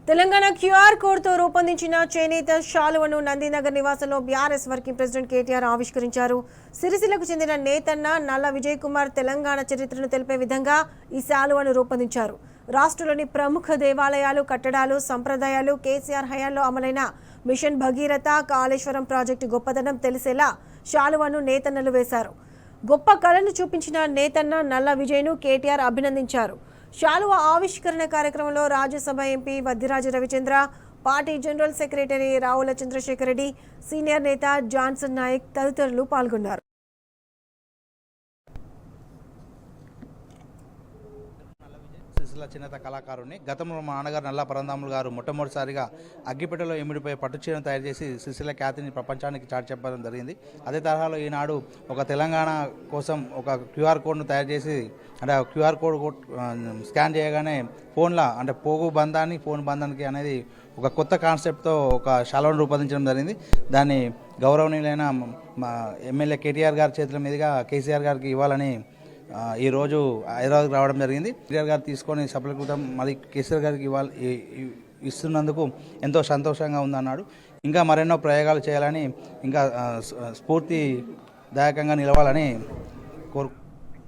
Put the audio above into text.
Telangana QR కోడ్తో రూపొందించిన చేనేత శాలువను నందినగర్ నివాసంలో బీఆర్ఎస్ వర్కింగ్ ప్రెసిడెంట్ కేటీఆర్ ఆవిష్కరించారు. సిరిసిల్లకు చెందిన నేతన్న నల్ల విజయ్ కుమార్ తెలంగాణ చరిత్రను తెలిపే విధంగా ఈ శాలువను రూపొందించారు. రాష్ట్రంలోని ప్రముఖ దేవాలయాలు, కట్టడాలు, సంప్రదాయాలు, కేసీఆర్ హయాంలో అమలైన మిషన్ భగీరథ, కాళేశ్వరం ప్రాజెక్టు గొప్పదనం తెలిసేలా శాలువను నేతన్నలు వేశారు. గొప్ప కళను చూపించిన నేతన్న నల్ల విజయ్ను కేటీఆర్ అభినందించారు. శాలువ ఆవిష్కరణ కార్యక్రమంలో Rajya Sabha MP Vaddiraju Ravichandra, party general secretary Ravula Chandrasekhar Reddy, senior నేత జాన్సన్ నాయక్ తదితరులు పాల్గొన్నారు. సిరిసిల్ల చేనేత కళాకారుని గతంలో మా నాన్నగారు నల్లా పరంధాములు గారు మొట్టమొదటిసారిగా అగ్గిపెట్టెలో ఇమిడిపోయే పట్టుచీరను తయారు చేసి సిరిసిల్ల ఖ్యాతిని ప్రపంచానికి చాటి చెప్పడం జరిగింది. అదే తరహాలో ఈనాడు ఒక తెలంగాణ కోసం ఒక క్యూఆర్ కోడ్ను తయారు చేసి, అంటే క్యూఆర్ కోడ్ స్కాన్ చేయగానే ఫోన్లో అంటే పోగు బంధాన్ని ఫోన్ బంధానికి అనేది ఒక కొత్త కాన్సెప్ట్తో ఒక శాలువను రూపొందించడం జరిగింది. దాన్ని గౌరవనీయులైన ఎమ్మెల్యే కేటీఆర్ గారి చేతుల మీదుగా కేసీఆర్ గారికి ఇవ్వాలని ఈరోజు హైదరాబాద్కి రావడం జరిగింది. కేసీఆర్ గారు తీసుకొని సఫలీకృతం మరి కేసీఆర్ గారికి ఇస్తున్నందుకు ఎంతో సంతోషంగా ఉందన్నాడు. ఇంకా మరెన్నో ప్రయోగాలు చేయాలని, ఇంకా స్ఫూర్తిదాయకంగా నిలవాలని కోరు